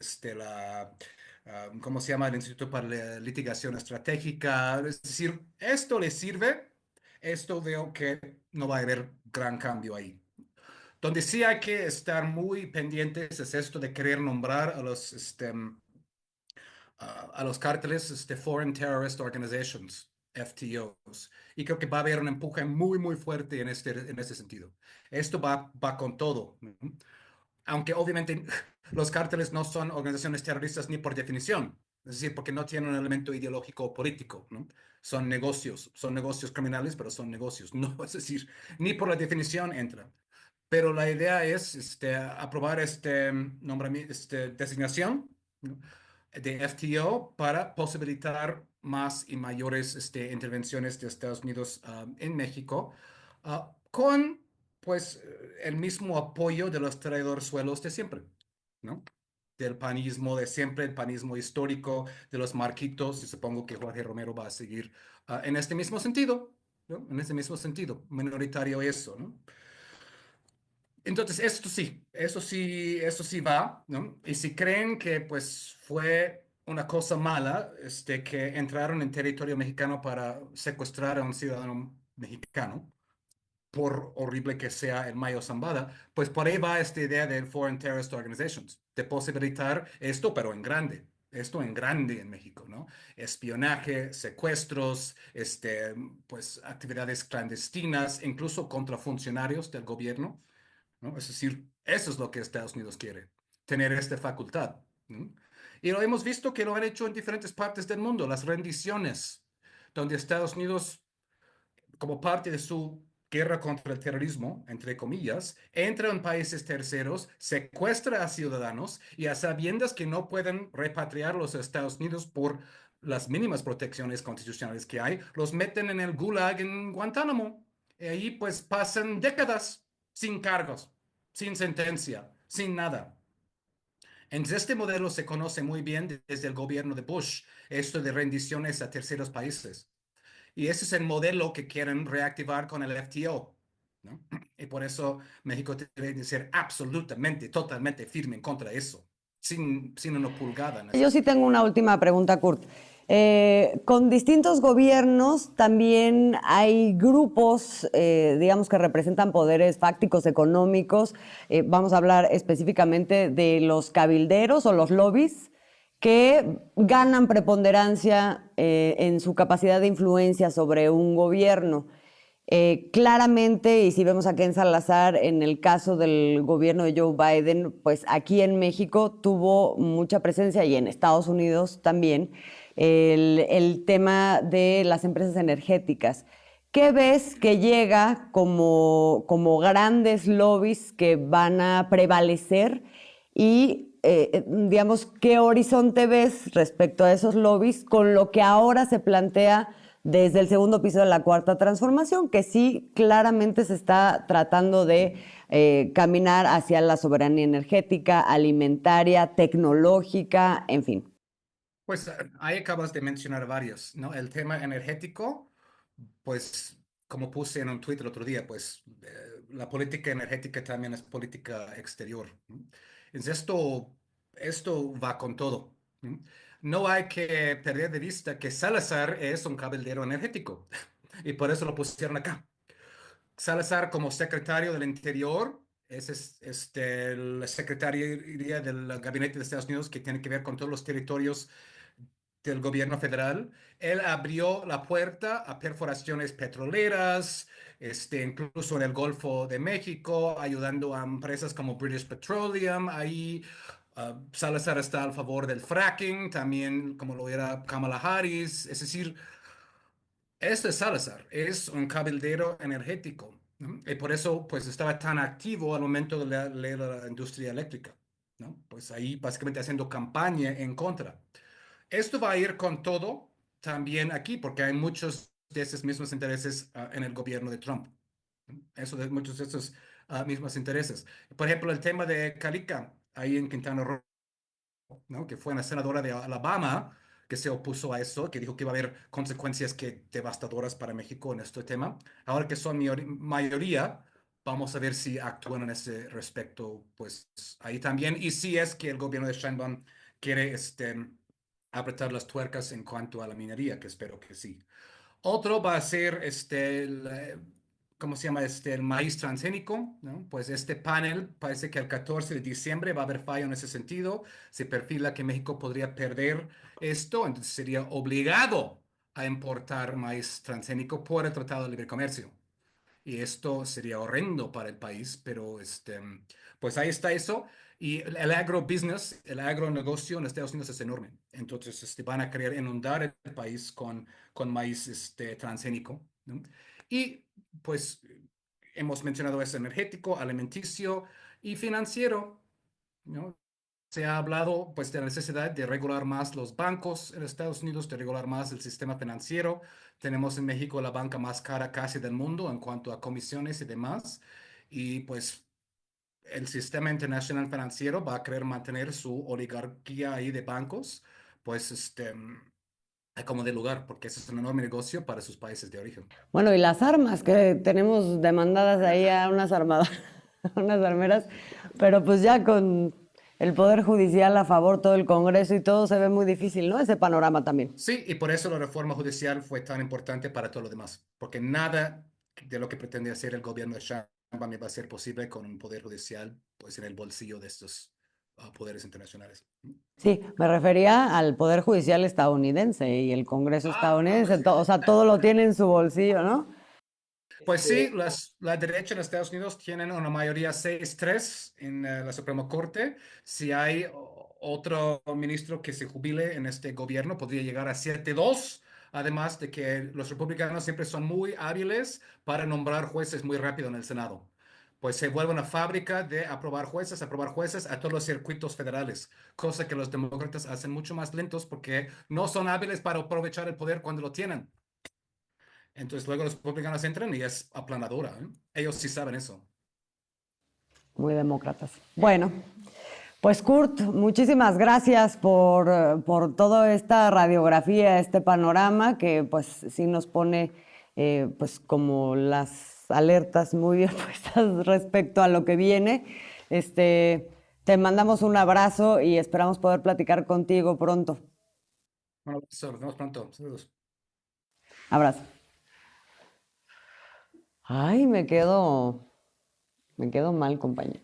Speaker 11: ¿cómo se llama? El Instituto para la Litigación Estratégica. Es decir, esto le sirve. Esto veo que no va a haber gran cambio ahí. Donde sí hay que estar muy pendientes es esto de querer nombrar a los cárteles, Foreign Terrorist Organizations, FTOs. Y creo que va a haber un empuje muy, muy fuerte en este sentido. Esto va con todo, ¿no? Aunque obviamente los cárteles no son organizaciones terroristas ni por definición, es decir, porque no tienen un elemento ideológico o político, ¿no? Son negocios criminales, pero son negocios, no, es decir, ni por la definición entran. Pero la idea es aprobar designación, ¿no?, de FTO para posibilitar más y mayores intervenciones de Estados Unidos en México, con pues el mismo apoyo de los traidorzuelos de siempre, ¿no? Del panismo de siempre, el panismo histórico, de los marquitos, y supongo que Jorge Romero va a seguir en este mismo sentido, ¿no? En este mismo sentido, minoritario eso, ¿no? Entonces, eso sí va, ¿no? Y si creen que pues fue una cosa mala, que entraron en territorio mexicano para secuestrar a un ciudadano mexicano, por horrible que sea el Mayo Zambada, pues por ahí va esta idea del Foreign Terrorist Organizations, de posibilitar esto, pero en grande. Esto en grande en México, ¿no? Espionaje, secuestros, pues actividades clandestinas, incluso contra funcionarios del gobierno, ¿no? Es decir, eso es lo que Estados Unidos quiere, tener esta facultad, ¿no? Y lo hemos visto que lo han hecho en diferentes partes del mundo, las rendiciones, donde Estados Unidos, como parte de su guerra contra el terrorismo, entre comillas, entra en países terceros, secuestra a ciudadanos y a sabiendas que no pueden repatriarlos a Estados Unidos por las mínimas protecciones constitucionales que hay, los meten en el Gulag en Guantánamo. Y ahí pues pasan décadas sin cargos, sin sentencia, sin nada. Entonces, este modelo se conoce muy bien desde el gobierno de Bush, esto de rendiciones a terceros países. Y ese es el modelo que quieren reactivar con el FTO, ¿no? Y por eso México tiene que ser absolutamente, totalmente firme en contra de eso, sin una pulgada.
Speaker 8: Yo sí tengo una última pregunta, Kurt. Con distintos gobiernos también hay grupos, digamos, que representan poderes fácticos económicos. Vamos a hablar específicamente de los cabilderos o los lobbies que ganan preponderancia en su capacidad de influencia sobre un gobierno. Claramente, y si vemos a Ken Salazar en el caso del gobierno de Joe Biden, pues aquí en México tuvo mucha presencia y en Estados Unidos también el tema de las empresas energéticas. ¿Qué ves que llega como grandes lobbies que van a prevalecer y digamos, qué horizonte ves respecto a esos lobbies con lo que ahora se plantea desde el segundo piso de la Cuarta Transformación, que sí claramente se está tratando de caminar hacia la soberanía energética, alimentaria, tecnológica, en fin?
Speaker 11: Pues ahí acabas de mencionar varios, ¿no? El tema energético, pues como puse en un tweet el otro día, pues la política energética también es política exterior, ¿no? Entonces esto va con todo, ¿no? No hay que perder de vista que Salazar es un cabildero energético y por eso lo pusieron acá. Salazar como secretario del Interior es el secretario del Gabinete de Estados Unidos que tiene que ver con todos los territorios del gobierno federal. Él abrió la puerta a perforaciones petroleras, incluso en el Golfo de México, ayudando a empresas como British Petroleum. Ahí Salazar está a favor del fracking, también como lo era Kamala Harris. Es decir, este Salazar es un cabildero energético, ¿no? Y por eso pues estaba tan activo al momento de la ley de la industria eléctrica, ¿no? Pues ahí básicamente haciendo campaña en contra. Esto va a ir con todo también aquí, porque hay muchos de esos mismos intereses en el gobierno de Trump. Eso de muchos de esos mismos intereses. Por ejemplo, el tema de Calica, ahí en Quintana Roo, ¿no? Que fue una senadora de Alabama que se opuso a eso, que dijo que iba a haber consecuencias que devastadoras para México en este tema. Ahora que son mayoría, vamos a ver si actúan en ese respecto, pues ahí también. Y si es que el gobierno de Sheinbaum quiere apretar las tuercas en cuanto a la minería, que espero que sí. Otro va a ser ¿cómo se llama? El maíz transgénico, ¿no? Pues este panel parece que el 14 de diciembre va a haber fallo en ese sentido. Se perfila que México podría perder esto, entonces sería obligado a importar maíz transgénico por el Tratado de Libre Comercio. Y esto sería horrendo para el país, pero pues ahí está eso. Y el agrobusiness, el agronegocio en Estados Unidos es enorme. Entonces van a querer inundar el país con maíz transgénico, ¿no? Y pues hemos mencionado eso energético, alimenticio y financiero, ¿no? Se ha hablado pues de la necesidad de regular más los bancos en Estados Unidos, de regular más el sistema financiero. Tenemos en México la banca más cara casi del mundo en cuanto a comisiones y demás. Y pues el sistema internacional financiero va a querer mantener su oligarquía ahí de bancos, pues como de lugar, porque ese es un enorme negocio para sus países de origen.
Speaker 8: Bueno, y las armas, que tenemos demandadas ahí a unas armadoras, unas armeras, pero pues ya con el Poder Judicial a favor, todo el Congreso y todo, se ve muy difícil, ¿no? Ese panorama también.
Speaker 11: Sí, y por eso la reforma judicial fue tan importante para todo lo demás, porque nada de lo que pretende hacer el gobierno de Sheinbaum va a ser posible con un poder judicial pues en el bolsillo de estos poderes internacionales.
Speaker 8: Sí, me refería al Poder Judicial estadounidense y el Congreso estadounidense, o sea, todo lo tiene en su bolsillo, ¿no?
Speaker 11: Pues sí, la derecha en Estados Unidos tienen una mayoría 6-3 en la Suprema Corte. Si hay otro ministro que se jubile en este gobierno podría llegar a 7-2. Además de que los republicanos siempre son muy hábiles para nombrar jueces muy rápido en el Senado. Pues se vuelve una fábrica de aprobar jueces a todos los circuitos federales, cosa que los demócratas hacen mucho más lentos porque no son hábiles para aprovechar el poder cuando lo tienen. Entonces luego los republicanos entran y es aplanadora, ¿eh? Ellos sí saben eso.
Speaker 8: Muy demócratas. Bueno, pues Kurt, muchísimas gracias por toda esta radiografía, este panorama que pues sí nos pone pues como las alertas muy bien puestas respecto a lo que viene. Te mandamos un abrazo y esperamos poder platicar contigo pronto.
Speaker 11: Bueno, nos vemos pronto. Saludos.
Speaker 8: Abrazo. Ay, me quedo mal, compañero.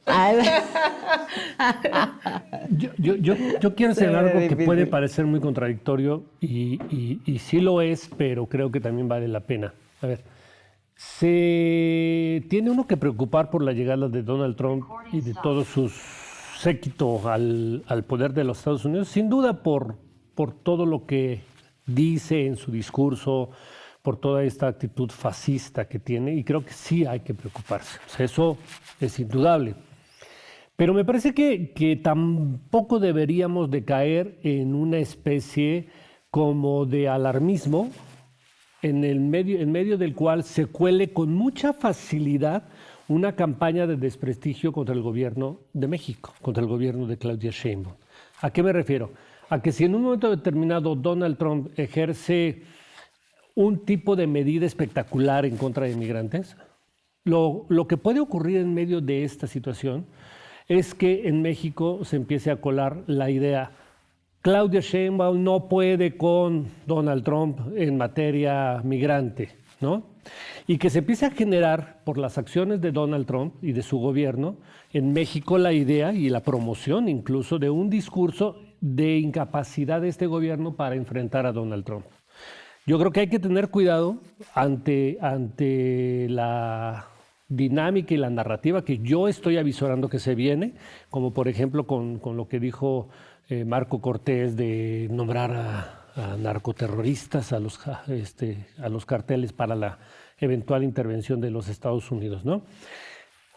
Speaker 10: Yo quiero hacer algo que puede parecer muy contradictorio y sí lo es, pero creo que también vale la pena. A ver, se tiene uno que preocupar por la llegada de Donald Trump y de todo su séquito al poder de los Estados Unidos, sin duda por todo lo que dice en su discurso, por toda esta actitud fascista que tiene, y creo que sí hay que preocuparse. O sea, eso es indudable. Pero me parece que tampoco deberíamos de caer en una especie como de alarmismo en medio del cual se cuele con mucha facilidad una campaña de desprestigio contra el gobierno de México, contra el gobierno de Claudia Sheinbaum. ¿A qué me refiero? A que si en un momento determinado Donald Trump ejerce un tipo de medida espectacular en contra de inmigrantes, lo que puede ocurrir en medio de esta situación es que en México se empiece a colar la idea: Claudia Sheinbaum no puede con Donald Trump en materia migrante, ¿no? Y que se empiece a generar por las acciones de Donald Trump y de su gobierno en México la idea y la promoción incluso de un discurso de incapacidad de este gobierno para enfrentar a Donald Trump. Yo creo que hay que tener cuidado ante la dinámica y la narrativa que yo estoy avisorando que se viene, como por ejemplo con lo que dijo Marco Cortés de nombrar a narcoterroristas, a los carteles para la eventual intervención de los Estados Unidos, ¿no?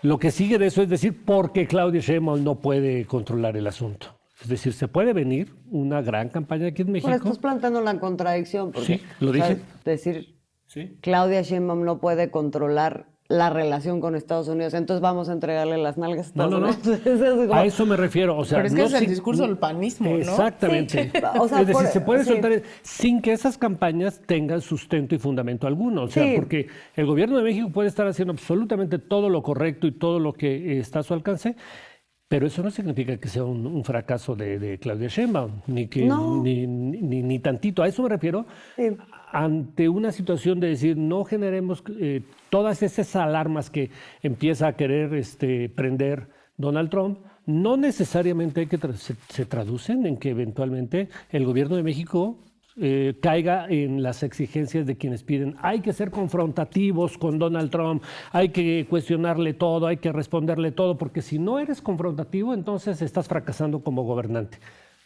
Speaker 10: Lo que sigue de eso es decir, porque Claudia Sheinbaum no puede controlar el asunto. Es decir, se puede venir una gran campaña aquí en México.
Speaker 8: Bueno, estás planteando la contradicción. Porque,
Speaker 10: sí, lo dije.
Speaker 8: Decir,
Speaker 10: sí.
Speaker 8: Claudia Sheinbaum no puede controlar la relación con Estados Unidos, entonces vamos a entregarle las nalgas a Estados Unidos.
Speaker 10: A eso me refiero. O sea,
Speaker 9: pero es que es el discurso del panismo, ¿no?
Speaker 10: Exactamente.
Speaker 8: Sí. O sea,
Speaker 10: es decir, se puede soltar sin que esas campañas tengan sustento y fundamento alguno. O sea, porque el gobierno de México puede estar haciendo absolutamente todo lo correcto y todo lo que está a su alcance, pero eso no significa que sea un fracaso de Claudia Sheinbaum, ni tantito. A eso me refiero. Sí. Ante una situación de decir, no generemos todas esas alarmas que empieza a querer prender Donald Trump, no necesariamente hay que se traducen en que eventualmente el gobierno de México caiga en las exigencias de quienes piden. Hay que ser confrontativos con Donald Trump, hay que cuestionarle todo, hay que responderle todo, porque si no eres confrontativo, entonces estás fracasando como gobernante.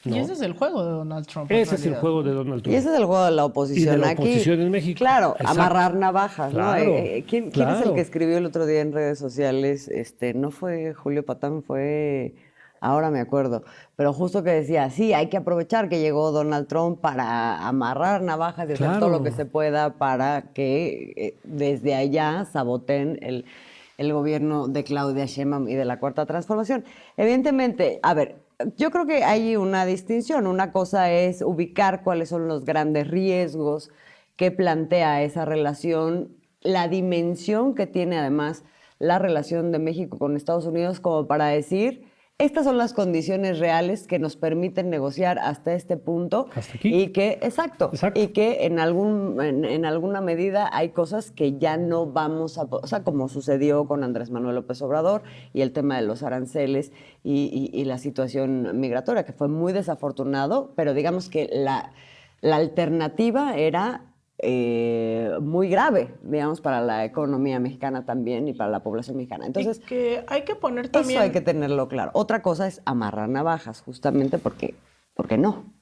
Speaker 10: ¿No?
Speaker 9: Y ese es el juego de Donald Trump.
Speaker 10: Ese es el juego de Donald Trump.
Speaker 8: Y ese es el juego de la oposición.
Speaker 10: Y de la
Speaker 8: aquí.
Speaker 10: oposición en México.
Speaker 8: Claro,
Speaker 10: exacto.
Speaker 8: Amarrar navajas,
Speaker 10: claro,
Speaker 8: ¿no? ¿Quién es el que escribió el otro día en redes sociales? No fue Julio Patán, fue... Ahora me acuerdo. Pero justo que decía, sí, hay que aprovechar que llegó Donald Trump para amarrar navajas y hacer todo lo que se pueda para que desde allá saboteen el gobierno de Claudia Sheinbaum y de la Cuarta Transformación. Evidentemente, a ver, yo creo que hay una distinción. Una cosa es ubicar cuáles son los grandes riesgos que plantea esa relación, la dimensión que tiene además la relación de México con Estados Unidos como para decir, estas son las condiciones reales que nos permiten negociar hasta este punto.
Speaker 10: Hasta aquí.
Speaker 8: Y que, exacto. Y que en alguna medida hay cosas que ya no vamos a... O sea, como sucedió con Andrés Manuel López Obrador y el tema de los aranceles y la situación migratoria, que fue muy desafortunado, pero digamos que la alternativa era muy grave, digamos, para la economía mexicana también y para la población mexicana. Entonces,
Speaker 9: y que hay que poner también...
Speaker 8: Eso hay que tenerlo claro. Otra cosa es amarrar navajas, justamente porque no.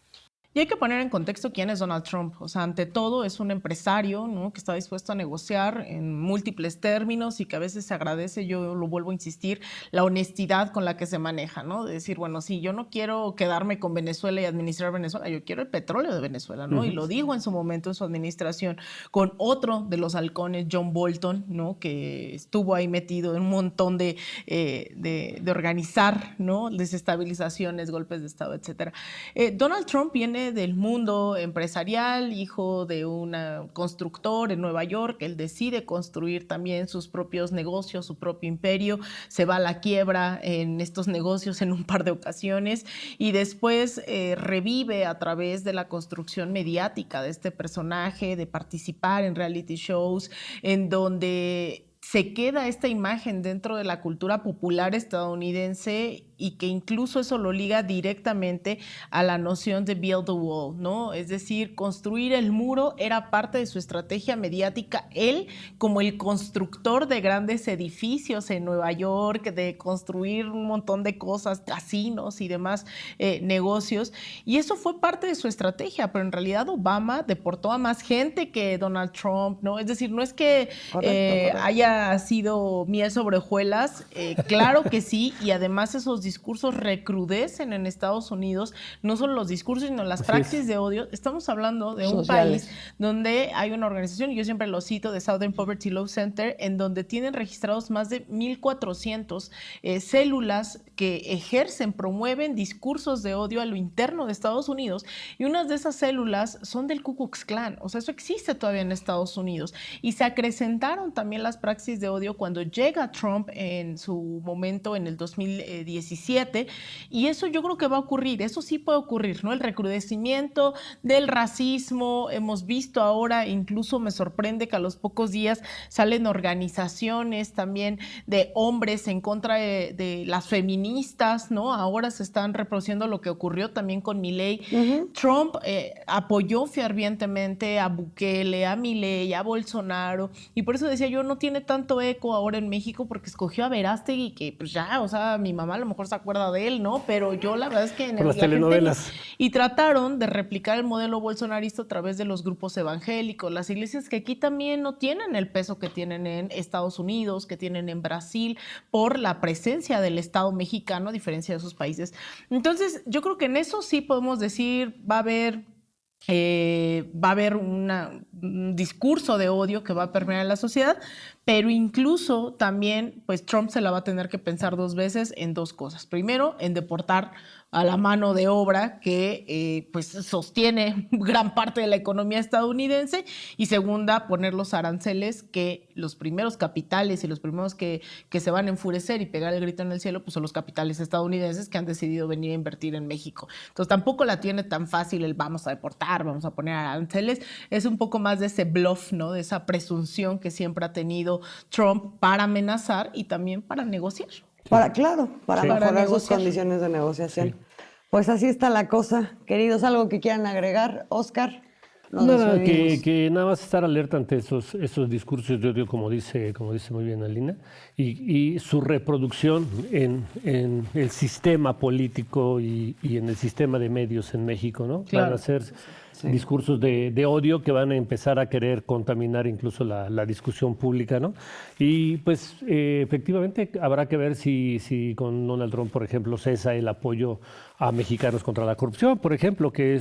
Speaker 9: Y hay que poner en contexto quién es Donald Trump. O sea, ante todo es un empresario, ¿no?, que está dispuesto a negociar en múltiples términos y que a veces se agradece, yo lo vuelvo a insistir, la honestidad con la que se maneja, ¿no? De decir, bueno, sí, yo no quiero quedarme con Venezuela y administrar Venezuela, yo quiero el petróleo de Venezuela, ¿no? Y lo dijo en su momento en su administración con otro de los halcones, John Bolton, ¿no?, que estuvo ahí metido en un montón de organizar, ¿no?, desestabilizaciones, golpes de Estado, etcétera. Donald Trump viene del mundo empresarial, hijo de un constructor en Nueva York. Él decide construir también sus propios negocios, su propio imperio, se va a la quiebra en estos negocios en un par de ocasiones y después revive a través de la construcción mediática de este personaje, de participar en reality shows, en donde se queda esta imagen dentro de la cultura popular estadounidense y que incluso eso lo liga directamente a la noción de build the wall, ¿no? Es decir, construir el muro era parte de su estrategia mediática. Él, como el constructor de grandes edificios en Nueva York, de construir un montón de cosas, casinos y demás negocios, y eso fue parte de su estrategia, pero en realidad Obama deportó a más gente que Donald Trump, ¿no? Es decir, no es que correcto. Haya sido miel sobre hojuelas, claro que sí, y además esos discursos recrudecen en Estados Unidos, no solo los discursos, sino las praxis de odio. Estamos hablando de un país donde hay una organización, y yo siempre lo cito, de Southern Poverty Law Center, en donde tienen registrados más de 1,400 células que ejercen, promueven discursos de odio a lo interno de Estados Unidos, y unas de esas células son del Ku Klux Klan. O sea, eso existe todavía en Estados Unidos, y se acrecentaron también las praxis de odio cuando llega Trump en su momento en el 2017, y eso yo creo que va a ocurrir, eso sí puede ocurrir, ¿no? El recrudecimiento del racismo, hemos visto ahora, incluso me sorprende que a los pocos días salen organizaciones también de hombres en contra de las feministas, ¿no? Ahora se están reproduciendo lo que ocurrió también con Milei. Trump apoyó fervientemente a Bukele, a Milei, a Bolsonaro, y por eso decía yo, no tiene tanto eco ahora en México porque escogió a Verástegui, que pues ya, o sea, mi mamá a lo mejor se acuerda de él, ¿no? Pero yo la verdad es que...
Speaker 10: Por las telenovelas.
Speaker 9: Y trataron de replicar el modelo bolsonarista a través de los grupos evangélicos, las iglesias que aquí también no tienen el peso que tienen en Estados Unidos, que tienen en Brasil, por la presencia del Estado mexicano, a diferencia de esos países. Entonces, yo creo que en eso sí podemos decir, va a haber un discurso de odio que va a permear en la sociedad, pero incluso también pues Trump se la va a tener que pensar dos veces en dos cosas. Primero, en deportar a la mano de obra que pues sostiene gran parte de la economía estadounidense, y segunda, poner los aranceles que los primeros capitales y los primeros que se van a enfurecer y pegar el grito en el cielo pues son los capitales estadounidenses que han decidido venir a invertir en México. Entonces tampoco la tiene tan fácil el vamos a deportar, vamos a poner aranceles, es un poco más de ese bluff, ¿no? De esa presunción que siempre ha tenido Trump para amenazar y también para negociar.
Speaker 8: Para mejorar sus condiciones de negociación. Sí. Pues así está la cosa. Queridos, ¿algo que quieran agregar? Oscar.
Speaker 10: Nada, que nada más estar alerta ante esos discursos de odio, como dice muy bien Alina, y su reproducción en el sistema político y en el sistema de medios en México, ¿no? Claro. Van a ser discursos de odio que van a empezar a querer contaminar incluso la discusión pública, ¿no? Y pues efectivamente habrá que ver si con Donald Trump, por ejemplo, cesa el apoyo a mexicanos contra la corrupción, por ejemplo, que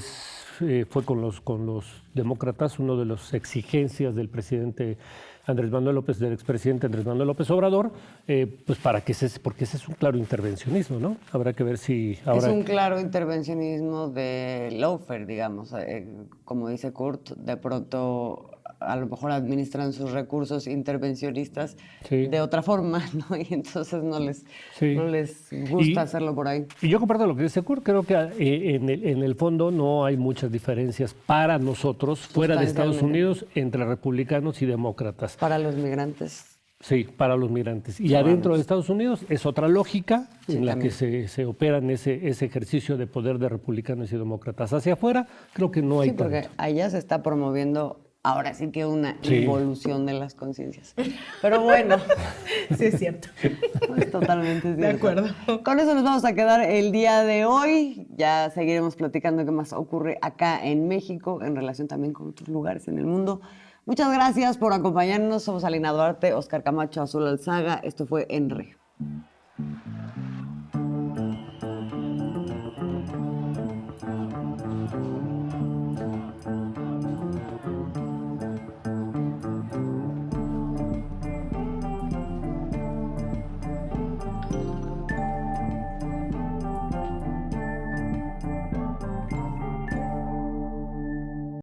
Speaker 10: fue con los demócratas una de las exigencias del presidente Andrés Manuel López, del expresidente Andrés Manuel López Obrador, pues porque ese es un claro intervencionismo, ¿no? Habrá que ver si ahora...
Speaker 8: Es un claro intervencionismo de lawfare, digamos. Como dice Kurt, de pronto a lo mejor administran sus recursos intervencionistas de otra forma, ¿no? Y entonces no les gusta hacerlo por ahí.
Speaker 10: Y yo comparto lo que dice Kurt, creo que en el fondo no hay muchas diferencias para nosotros, fuera de Estados Unidos, entre republicanos y demócratas.
Speaker 8: Para los migrantes.
Speaker 10: Sí, para los migrantes. Y adentro de Estados Unidos es otra lógica en la que se opera en ese ejercicio de poder de republicanos y demócratas. Hacia afuera creo que no hay tanto.
Speaker 8: Porque allá se está promoviendo ahora sí que una involución de las conciencias. Pero bueno.
Speaker 9: Sí, es cierto.
Speaker 8: Es totalmente cierto.
Speaker 9: De acuerdo.
Speaker 8: Con eso nos vamos a quedar el día de hoy. Ya seguiremos platicando qué más ocurre acá en México, en relación también con otros lugares en el mundo. Muchas gracias por acompañarnos. Somos Alina Duarte, Oscar Camacho, Azul Alzaga. Esto fue En Re.